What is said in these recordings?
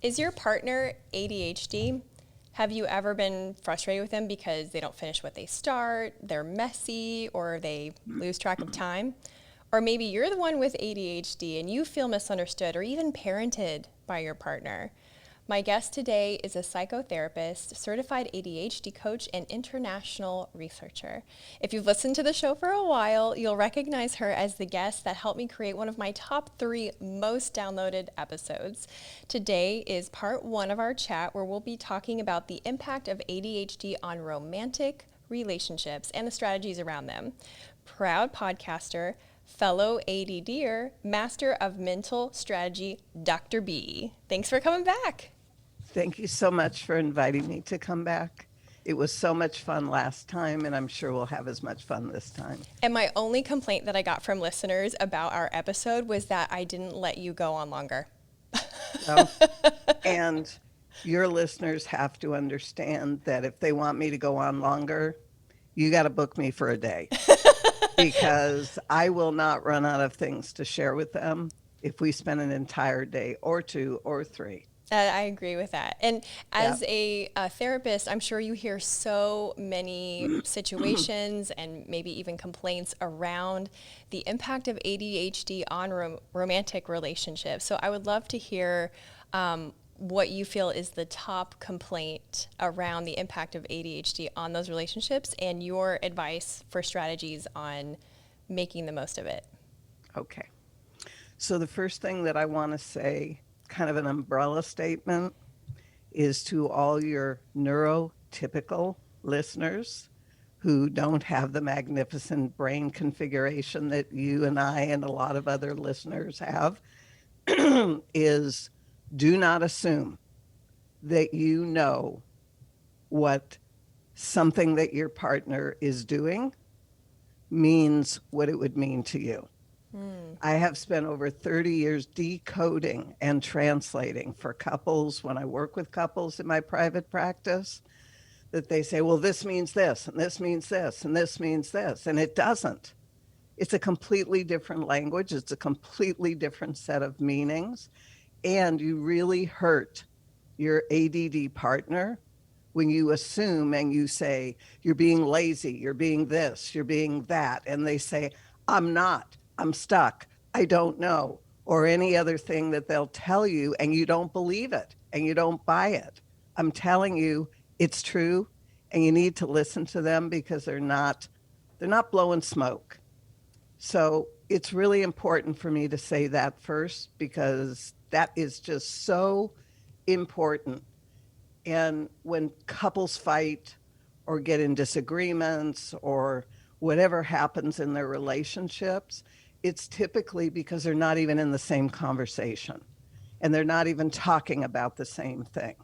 Is your partner ADHD? Have you ever been frustrated with them because they don't finish what they start, they're messy, or they lose track of time? Or maybe you're the one with ADHD and you feel misunderstood or even parented by your partner. My guest today is a psychotherapist, certified ADHD coach, and international researcher. If you've listened to the show for a while, you'll recognize her as the guest that helped me create one of my top 3 most downloaded episodes. Today is part 1 of our chat where we'll be talking about the impact of ADHD on romantic relationships and the strategies around them. Proud podcaster, fellow ADDer, master of mental strategy, Dr. B. Thanks for coming back. Thank you so much for inviting me to come back. It was so much fun last time, and I'm sure we'll have as much fun this time. And my only complaint that I got from listeners about our episode was that I didn't let you go on longer. So, and your listeners have to understand that if they want me to go on longer, you got to book me for a day because I will not run out of things to share with them if we spend an entire day or 2 or 3. I agree with that. And as Yeah. a therapist, I'm sure you hear so many situations and maybe even complaints around the impact of ADHD on romantic relationships. So I would love to hear what you feel is the top complaint around the impact of ADHD on those relationships and your advice for strategies on making the most of it. Okay. So the first thing that I want to say, kind of an umbrella statement, is to all your neurotypical listeners who don't have the magnificent brain configuration that you and I and a lot of other listeners have, is do not assume that you know what something that your partner is doing means what it would mean to you. I have spent over 30 years decoding and translating for couples when I work with couples in my private practice, that they say, well, this means this, and this means this, and this means this. And it doesn't. It's a completely different language. It's a completely different set of meanings. And you really hurt your ADD partner when you assume and you say, you're being lazy, you're being this, you're being that. And they say, I'm not. I'm stuck, I don't know, or any other thing that they'll tell you, and you don't believe it and you don't buy it. I'm telling you, it's true, and you need to listen to them because they're not blowing smoke. So it's really important for me to say that first because that is just so important. And when couples fight or get in disagreements or whatever happens in their relationships, it's typically because they're not even in the same conversation and they're not even talking about the same thing.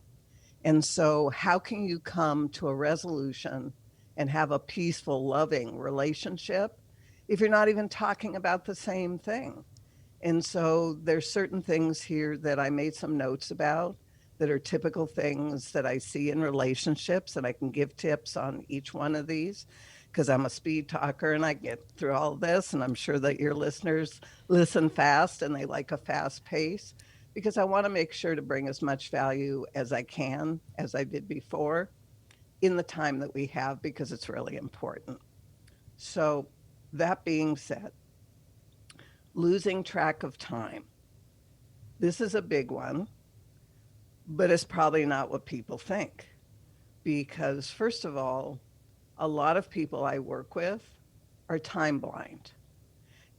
And so, how can you come to a resolution and have a peaceful, loving relationship if you're not even talking about the same thing? And so, there's certain things here that I made some notes about that are typical things that I see in relationships, and I can give tips on each one of these because I'm a speed talker and I get through all this. And I'm sure that your listeners listen fast and they like a fast pace because I want to make sure to bring as much value as I can, as I did before, in the time that we have because it's really important. So, that being said, losing track of time. This is a big one, but it's probably not what people think. Because, first of all, a lot of people I work with are time blind.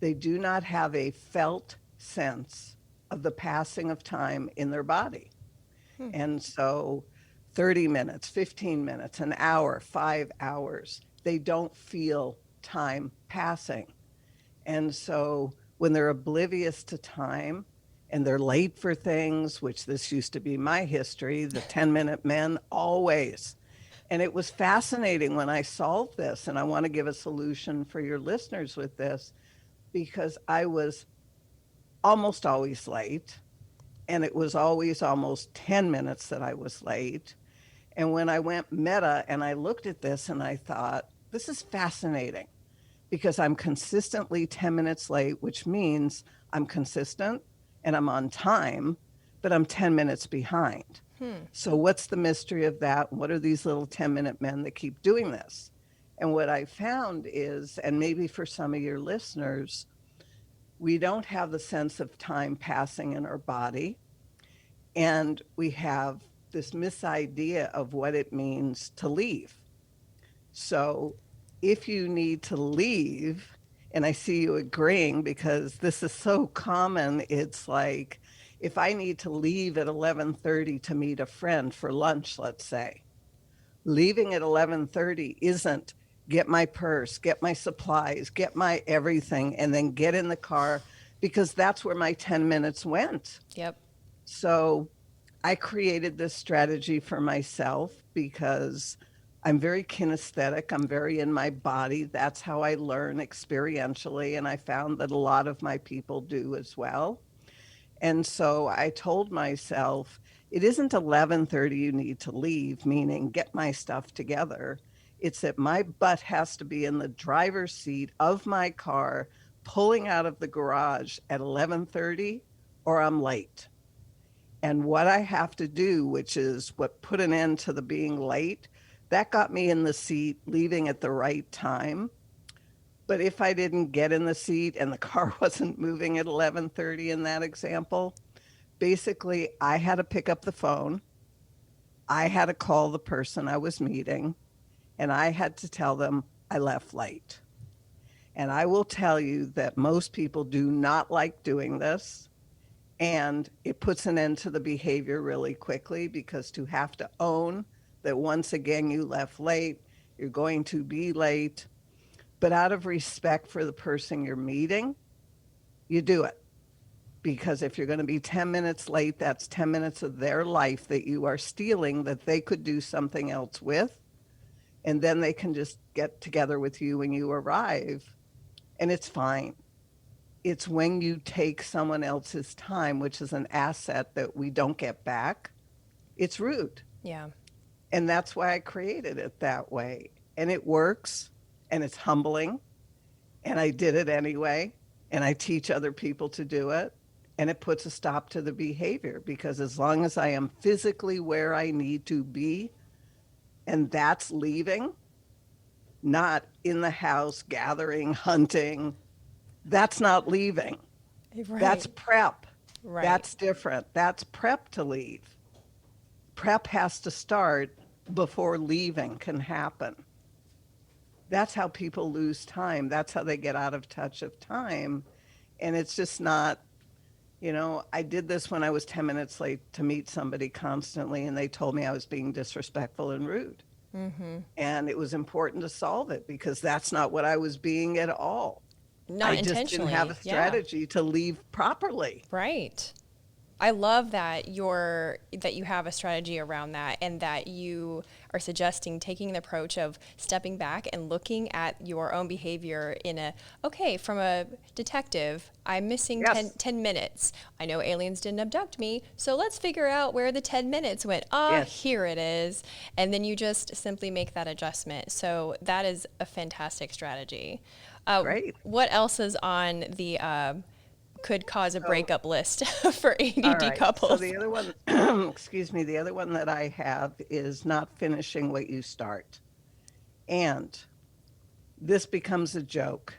They do not have a felt sense of the passing of time in their body. And so 30 minutes, 15 minutes, an hour, 5 hours, they don't feel time passing. And so when they're oblivious to time and they're late for things, which this used to be my history, the 10-minute men always. And it was fascinating when I solved this, and I want to give a solution for your listeners with this because I was almost always late, and it was always almost 10 minutes that I was late. And when I went meta and I looked at this and I thought, this is fascinating because I'm consistently 10 minutes late, which means I'm consistent and I'm on time, but I'm 10 minutes behind. Hmm. So what's the mystery of that? What are these little 10-minute men that keep doing this? And what I found is, and maybe for some of your listeners, we don't have the sense of time passing in our body. And we have this misidea of what it means to leave. So if you need to leave, and I see you agreeing because this is so common, it's like if I need to leave at 11:30 to meet a friend for lunch, let's say, leaving at 11:30 isn't get my purse, get my supplies, get my everything, and then get in the car because that's where my 10 minutes went. Yep. So I created this strategy for myself because I'm very kinesthetic. I'm very in my body. That's how I learn experientially. And I found that a lot of my people do as well. And so I told myself, it isn't 11:30 you need to leave, meaning get my stuff together. It's that my butt has to be in the driver's seat of my car pulling out of the garage at 11:30 or I'm late. And what I have to do, which is what put an end to the being late, that got me in the seat leaving at the right time. But if I didn't get in the seat and the car wasn't moving at 11:30 in that example, basically I had to pick up the phone. I had to call the person I was meeting and I had to tell them I left late. And I will tell you that most people do not like doing this. And it puts an end to the behavior really quickly because to have to own that once again you left late, you're going to be late, but out of respect for the person you're meeting, you do it. Because if you're going to be 10 minutes late, that's 10 minutes of their life that you are stealing that they could do something else with. And then they can just get together with you when you arrive. And it's fine. It's when you take someone else's time, which is an asset that we don't get back, it's rude. Yeah. And that's why I created it that way. And it works and it's humbling. And I did it anyway. And I teach other people to do it. And it puts a stop to the behavior because as long as I am physically where I need to be, and that's leaving, not in the house, gathering, hunting, that's not leaving. That's Right. prep. Right. That's different. That's prep to leave. Prep has to start before leaving can happen. That's how people lose time. That's how they get out of touch of time. And it's just not, I did this when I was 10 minutes late to meet somebody constantly, and they told me I was being disrespectful and rude. Mm-hmm. And it was important to solve it because that's not what I was being at all. I Not just didn't have a intentionally. Yeah. strategy to leave properly. Right. I love that you have a strategy around that and that you are suggesting taking the approach of stepping back and looking at your own behavior okay, from a detective, I'm missing Yes. 10 minutes. I know aliens didn't abduct me, so let's figure out where the 10 minutes went. Yes. Here it is. And then you just simply make that adjustment. So that is a fantastic strategy. Great. What else is on the could cause a So, breakup list for all ADD right. So couples? the other one, excuse me, the other one that I have is not finishing what you start. And this becomes a joke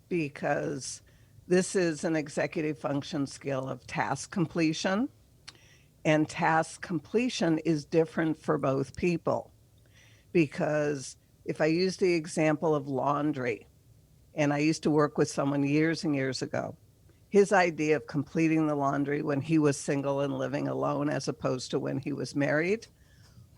because this is an executive function skill of task completion. And task completion is different for both people. Because if I use the example of laundry, and I used to work with someone years and years ago, his idea of completing the laundry when he was single and living alone as opposed to when he was married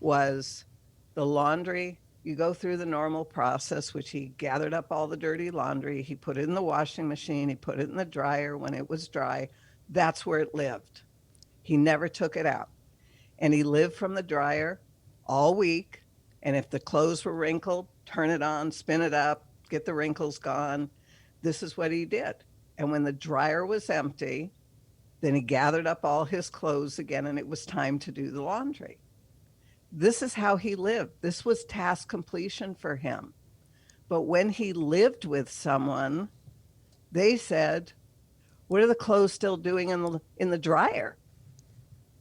was the laundry. You go through the normal process, which he gathered up all the dirty laundry. He put it in the washing machine. He put it in the dryer when it was dry. That's where it lived. He never took it out. And he lived from the dryer all week. And if the clothes were wrinkled, turn it on, spin it up, get the wrinkles gone. This is what he did. And when the dryer was empty, then he gathered up all his clothes again and it was time to do the laundry. This is how he lived. This was task completion for him. But when he lived with someone, they said, "What are the clothes still doing in the dryer?"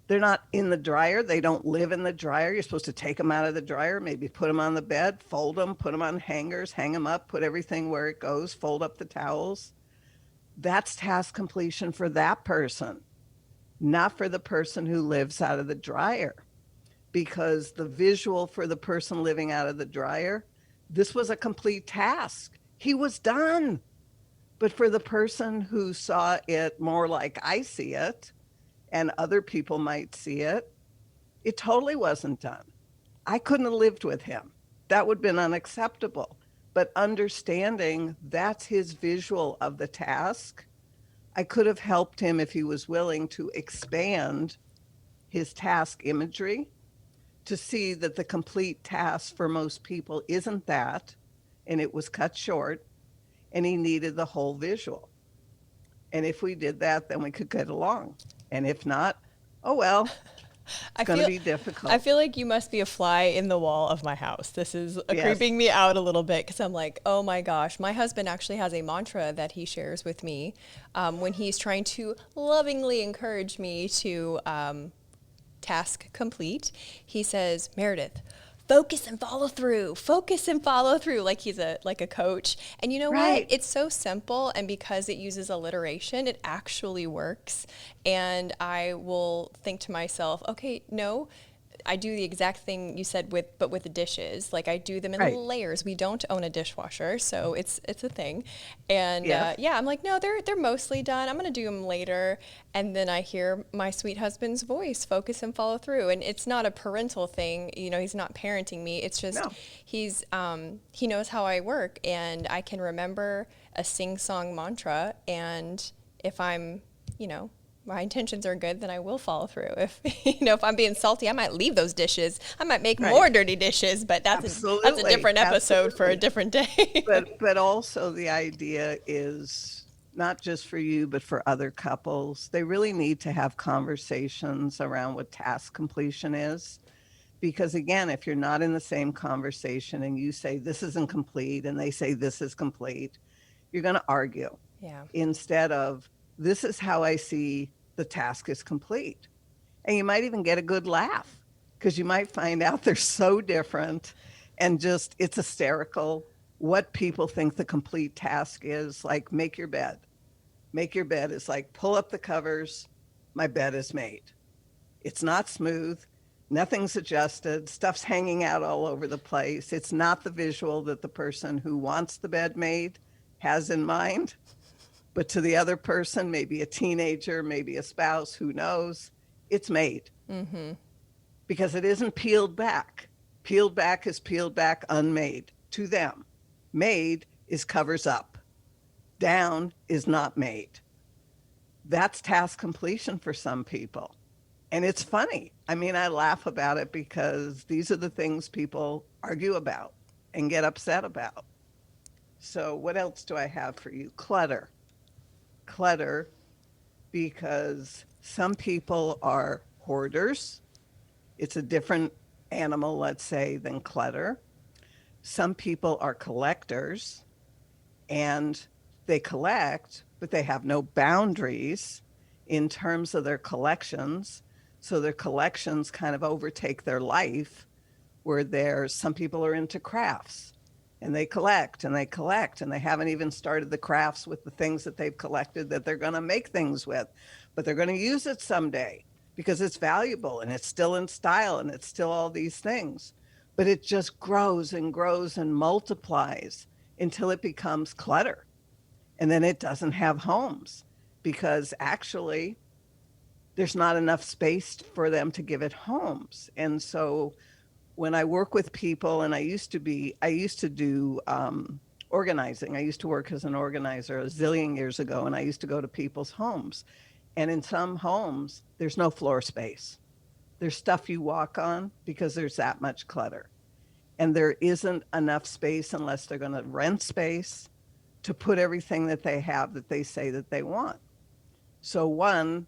They're not in the dryer. They don't live in the dryer. You're supposed to take them out of the dryer, maybe put them on the bed, fold them, put them on hangers, hang them up, put everything where it goes, fold up the towels. That's task completion for that person, not for the person who lives out of the dryer. Because the visual for the person living out of the dryer, this was a complete task. He was done. But for the person who saw it more like I see it, and other people might see it, it totally wasn't done. I couldn't have lived with him. That would have been unacceptable. But understanding that's his visual of the task, I could have helped him if he was willing to expand his task imagery to see that the complete task for most people isn't that, and it was cut short, and he needed the whole visual. And if we did that, then we could get along. And if not, oh well, it's I going to feel be I difficult. feel like you must be a fly in the wall of my house. This is Yes, creeping me out a little bit because I'm like, oh my gosh. My husband actually has a mantra that he shares with me when he's trying to lovingly encourage me to task complete. He says, Meredith, focus and follow through, focus and follow through, like he's a coach. And you know what, right, it's so simple, and because it uses alliteration, it actually works. And I will think to myself, okay, no, I do the exact thing you said with the dishes. Like I do them in right. layers. We don't own a dishwasher, so it's a thing. And Yes, yeah, I'm like, no, they're mostly done. I'm gonna do them later. And then I hear my sweet husband's voice, focus and follow through. And it's not a parental thing. You know, he's not parenting me. It's just no, he knows how I work, and I can remember a sing song mantra. And if I'm, you know, my intentions are good, then I will follow through. If if I'm being salty, I might leave those dishes. I might make more right. dirty dishes, but that's a Absolutely, different episode for a absolutely. different day. But also the idea is not just for you, but for other couples. They really need to have conversations around what task completion is. Because again, if you're not in the same conversation and you say this isn't complete and they say this is complete, you're going to argue Yeah. instead of this is how I see the task is complete. And you might even get a good laugh because you might find out they're so different and just it's hysterical what people think the complete task is. Like make your bed. Make your bed is like pull up the covers, my bed is made. It's not smooth, nothing's adjusted, stuff's hanging out all over the place. It's not the visual that the person who wants the bed made has in mind, but to the other person, maybe a teenager, maybe a spouse, who knows, it's made because it isn't peeled back. Peeled back is peeled back unmade to them. Made is covers up. Down is not made. That's task completion for some people. And it's funny. I mean, I laugh about it because these are the things people argue about and get upset about. So, what else do I have for you? Clutter. Clutter, because some people are hoarders. It's a different animal, let's say, than clutter. Some people are collectors and they collect, but they have no boundaries in terms of their collections. So their collections kind of overtake their life, where there's some people are into crafts and they collect and they collect and they haven't even started the crafts with the things that they've collected that they're going to make things with, but they're going to use it someday because it's valuable and it's still in style and it's still all these things. But it just grows and grows and multiplies until it becomes clutter. And then it doesn't have homes because actually there's not enough space for them to give it homes. And so when I work with people, and I used to do organizing. I used to work as an organizer a zillion years ago, and I used to go to people's homes. And in some homes, there's no floor space. There's stuff you walk on because there's that much clutter. And there isn't enough space unless they're going to rent space to put everything that they have that they say that they want. So, one,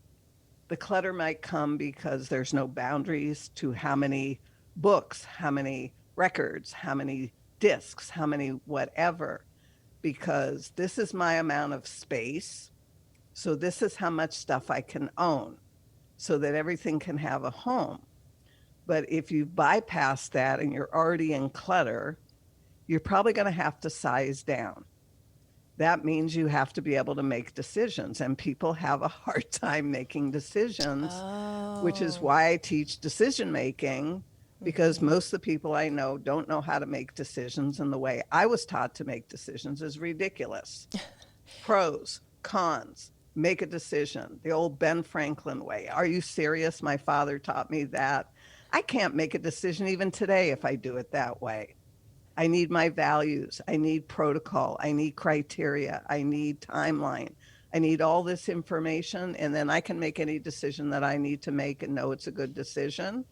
the clutter might come because there's no boundaries to how many books, how many records, how many discs, how many whatever, because this is my amount of space. So this is how much stuff I can own. so that everything can have a home. But if you bypass that and you're already in clutter, you're probably going to have to size down. That means you have to be able to make decisions, and people have a hard time making decisions, which is Oh. why I teach decision making, because Hmm. most of the people I know don't know how to make decisions, and the way I was taught to make decisions is ridiculous. Pros, cons, make a decision. The old Ben Franklin way. Are you serious? My father taught me that. I can't make a decision even today if I do it that way. I need my values. I need protocol. I need criteria. I need timeline. I need all this information, and then I can make any decision that I need to make and know it's a good decision,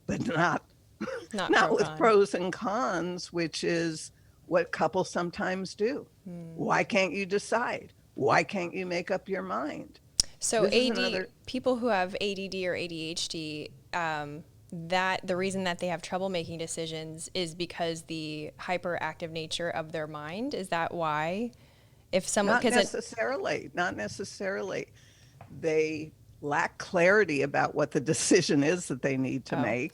but not Not not pro with con. pros and cons, which is what couples sometimes do. Why can't you decide? Why can't you make up your mind? So This is AD another. people who have ADD or ADHD, that the reason that they have trouble making decisions is because the hyperactive nature of their mind. Is that why? If someone, Not because it, necessarily, not necessarily. They lack clarity about what the decision is that they need to oh, make.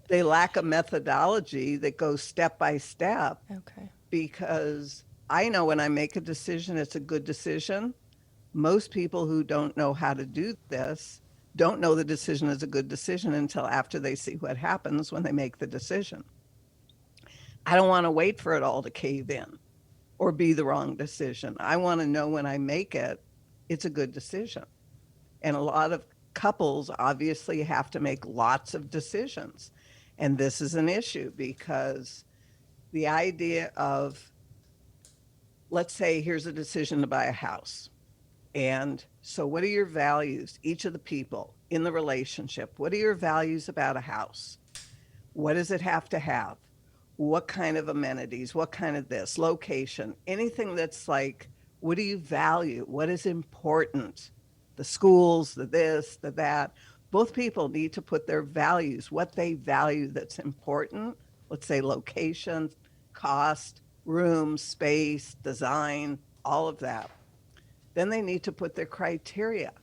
They lack a methodology that goes step by step, okay. because I know when I make a decision, it's a good decision. Most people who don't know how to do this don't know the decision is a good decision until after they see what happens when they make the decision. I don't want to wait for it all to cave in or be the wrong decision. I want to know when I make it, it's a good decision. And a lot of couples obviously have to make lots of decisions. And this is an issue because the idea of, let's say, here's a decision to buy a house. And so, what are your values, each of the people in the relationship? What are your values about a house? What does it have to have? What kind of amenities? What kind of this? Location? Anything that's like, what do you value? What is important? The schools, the this, the that. Both people need to put their values, what they value that's important. Let's say location, cost, room, space, design, all of that. Then they need to put their criteria.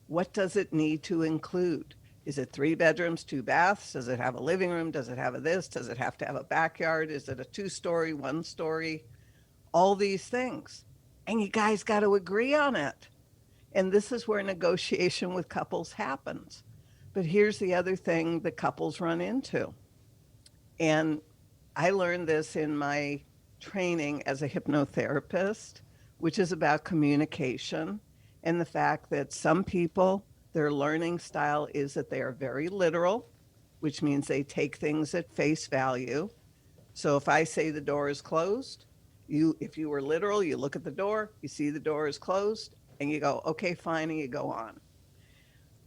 What does it need to include? Is it 3 bedrooms, 2 baths? Does it have a living room? Does it have a this? Does it have to have a backyard? Is it a 2 story, 1 story? All these things. And you guys got to agree on it. And this is where negotiation with couples happens. But here's the other thing that couples run into. And I learned this in my training as a hypnotherapist, which is about communication and the fact that some people, their learning style is that they are very literal, which means they take things at face value. So if I say the door is closed, if you were literal, you look at the door, you see the door is closed, and you go, okay, fine, and you go on.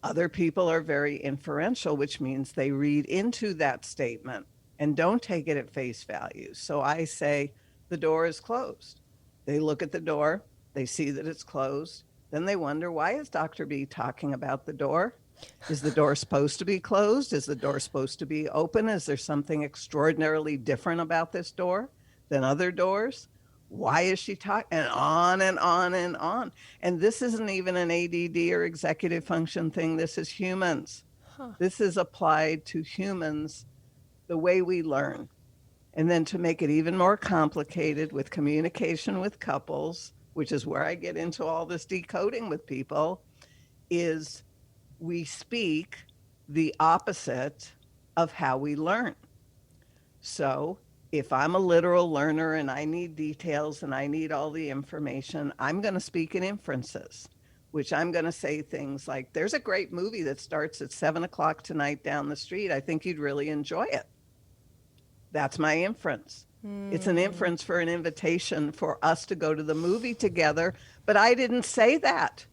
Other people are very inferential, which means they read into that statement and don't take it at face value. So I say, the door is closed. They look at the door, they see that it's closed. Then they wonder, why is Dr. B talking about the door? Is the door supposed to be closed? Is the door supposed to be open? Is there something extraordinarily different about this door than other doors? Why is she talking? And on and on and on. And this isn't even an ADD or executive function thing. This is humans. Huh. This is applied to humans, the way we learn. And then to make it even more complicated with communication with couples, which is where I get into all this decoding with people, is we speak the opposite of how we learn. So if I'm a literal learner and I need details and I need all the information, I'm going to speak in inferences, which I'm going to say things like, there's a great movie that starts at 7 o'clock tonight down the street. I think you'd really enjoy it. That's my inference. It's an inference for an invitation for us to go to the movie together, but I didn't say that.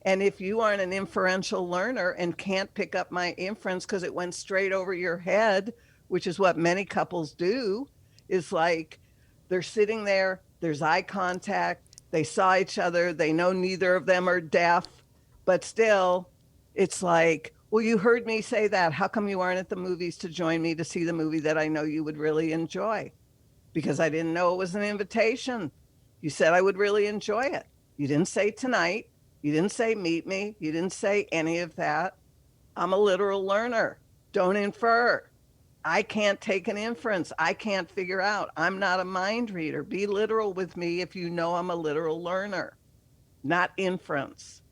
And if you aren't an inferential learner and can't pick up my inference because it went straight over your head, which is what many couples do, is like they're sitting there, there's eye contact, they saw each other, they know neither of them are deaf, but still, it's like, well, you heard me say that. How come you aren't at the movies to join me to see the movie that I know you would really enjoy? Because I didn't know it was an invitation. You said I would really enjoy it. You didn't say tonight. You didn't say meet me. You didn't say any of that. I'm a literal learner. Don't infer. I can't take an inference. I can't figure out. I'm not a mind reader. Be literal with me if you know I'm a literal learner, not inference.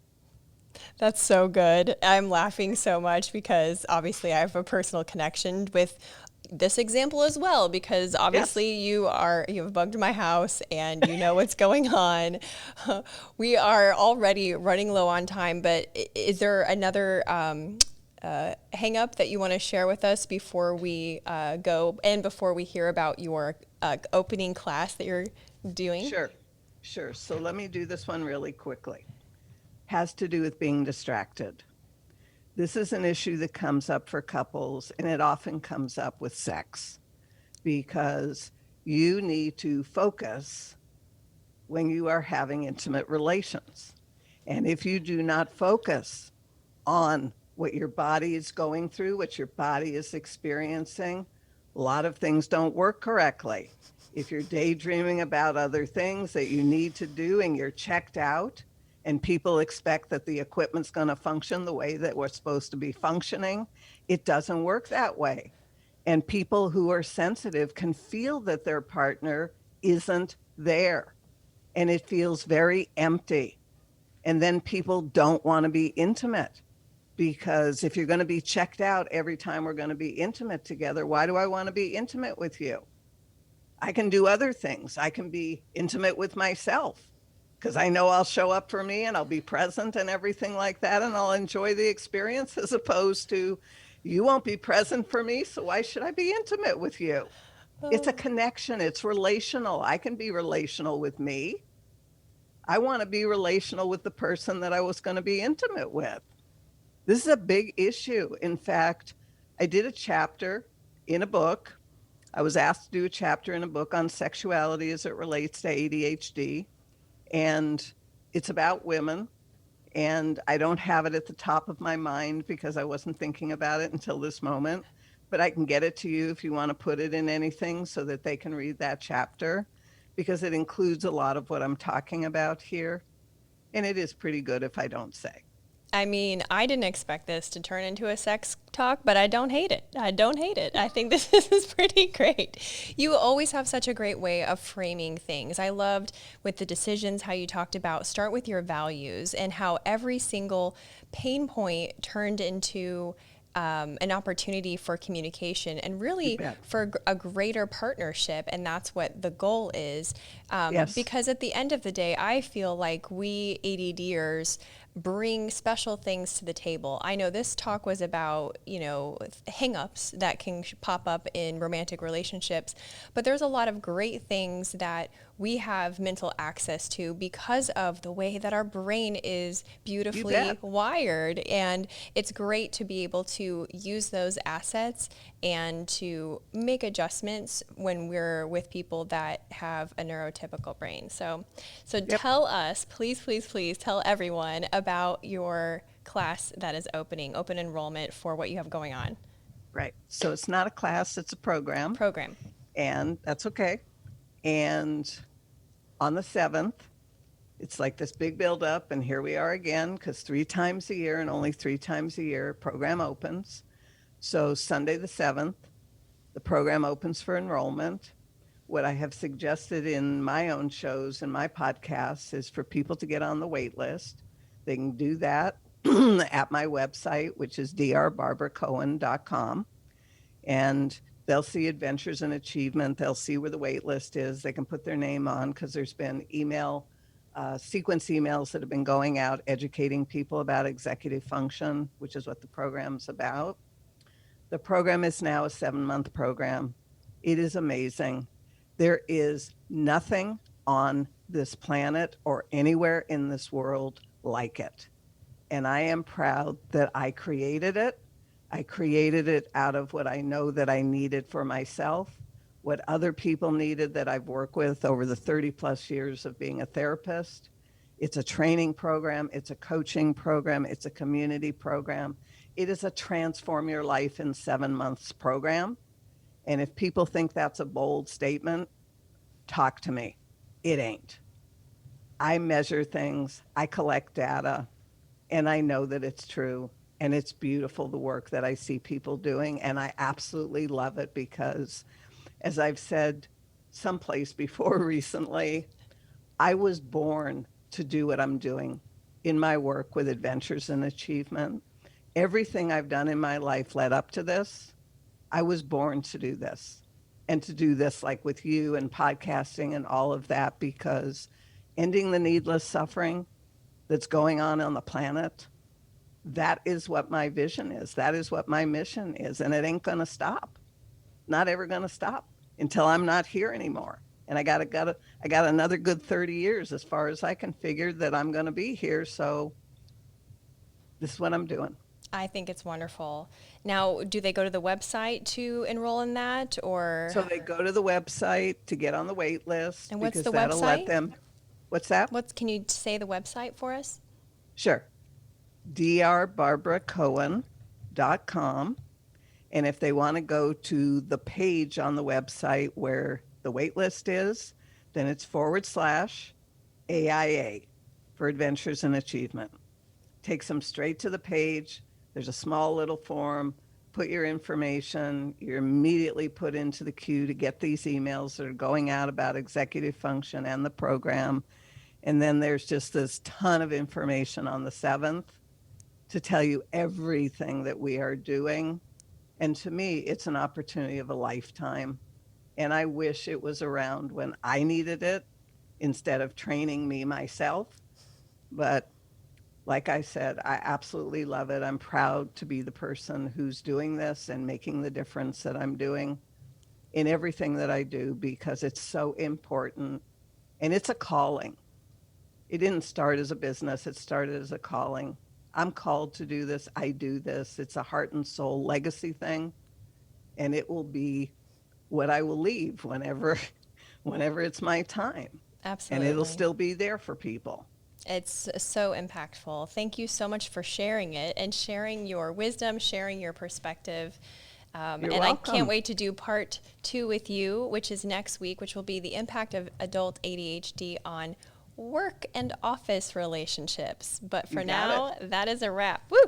That's so good. I'm laughing so much because obviously I have a personal connection with this example as well, because Yes. obviously you have bugged my house and you know what's going on. We are already running low on time, but is there another hang up that you want to share with us before we go and before we hear about your opening class that you're doing? Sure. Sure. So let me do this one really quickly. Has to do with being distracted. This is an issue that comes up for couples, and it often comes up with sex because you need to focus when you are having intimate relations. And if you do not focus on what your body is going through, what your body is experiencing, a lot of things don't work correctly. If you're daydreaming about other things that you need to do and you're checked out, and people expect that the equipment's going to function the way that we're supposed to be functioning, it doesn't work that way. And people who are sensitive can feel that their partner isn't there, and it feels very empty. And then people don't want to be intimate because if you're going to be checked out every time we're going to be intimate together, why do I want to be intimate with you? I can do other things. I can be intimate with myself because I know I'll show up for me and I'll be present and everything like that. And I'll enjoy the experience as opposed to you won't be present for me. So why should I be intimate with you? It's a connection. It's relational. I can be relational with me. I want to be relational with the person that I was going to be intimate with. This is a big issue. In fact, I did a chapter in a book. I was asked to do a chapter in a book on sexuality as it relates to ADHD. And it's about women. And I don't have it at the top of my mind because I wasn't thinking about it until this moment. But I can get it to you if you want to put it in anything so that they can read that chapter because it includes a lot of what I'm talking about here. And it is pretty good if I don't say. I mean, I didn't expect this to turn into a sex talk, but I don't hate it. I don't hate it. I think this is pretty great. You always have such a great way of framing things. I loved with the decisions how you talked about start with your values and how every single pain point turned into an opportunity for communication and You really bet. for a greater partnership. And that's what the goal is. Yes. Because at the end of the day, I feel like we ADDers bring special things to the table. I know this talk was about, hang-ups that can pop up in romantic relationships, but there's a lot of great things that we have mental access to because of the way that our brain is You beautifully bet. wired. And it's great to be able to use those assets and to make adjustments when we're with people that have a neurotypical brain. So Yep. tell us, please, please, please tell everyone about your class that is open enrollment for what you have going on. Right. So it's not a class, it's a program, Program. and that's okay. And on the 7th, it's like this big build up, and here we are again because 3 times a year and only 3 times a year, program opens. So Sunday the 7th, the program opens for enrollment. What I have suggested in my own shows and my podcasts is for people to get on the wait list. They can do that at my website, which is drbarbaracohen.com. And they'll see Adventures in Achievement. They'll see where the wait list is. They can put their name on because there's been sequence emails that have been going out educating people about executive function, which is what the program's about. The program is now a 7-month program. It is amazing. There is nothing on this planet or anywhere in this world like it. And I am proud that I created it. I created it out of what I know that I needed for myself, what other people needed that I've worked with over the 30 plus years of being a therapist. It's a training program, it's a coaching program, it's a community program. It is a transform your life in 7 months program. And if people think that's a bold statement, talk to me. It ain't. I measure things, I collect data, and I know that it's true. And it's beautiful, the work that I see people doing. And I absolutely love it because, as I've said someplace before recently, I was born to do what I'm doing in my work with Adventures in Achievement. Everything I've done in my life led up to this. I was born to do this and to do this like with you and podcasting and all of that because ending the needless suffering that's going on the planet, that is what my vision is. That is what my mission is. And it ain't going to stop. Not ever going to stop until I'm not here anymore. And I got another good 30 years as far as I can figure that I'm going to be here. So this is what I'm doing. I think it's wonderful. Now, do they go to the website to enroll in that, or? So they go to the website to get on the wait list And what's because the that'll let website? them. What's that? Can you say the website for us? Sure. drbarbaracohen.com. And if they want to go to the page on the website where the wait list is, then it's /AIA for Adventures in Achievement. Takes them straight to the page. There's a small little form. Put your information. You're immediately put into the queue to get these emails that are going out about executive function and the program. And then there's just this ton of information on the 7th to tell you everything that we are doing. And to me, it's an opportunity of a lifetime. And I wish it was around when I needed it instead of training me myself. But like I said, I absolutely love it. I'm proud to be the person who's doing this and making the difference that I'm doing in everything that I do because it's so important. And it's a calling. It didn't start as a business, it started as a calling. I'm called to do this. I do this. It's a heart and soul legacy thing. And it will be what I will leave whenever it's my time. And it'll Absolutely. still be there for people. It's so impactful. Thank you so much for sharing it and sharing your wisdom, sharing your perspective. You're And I can't welcome. wait to do part 2 with you, which is next week, which will be the impact of adult ADHD on work and office relationships. But You for got now, it. that is a wrap. Woo!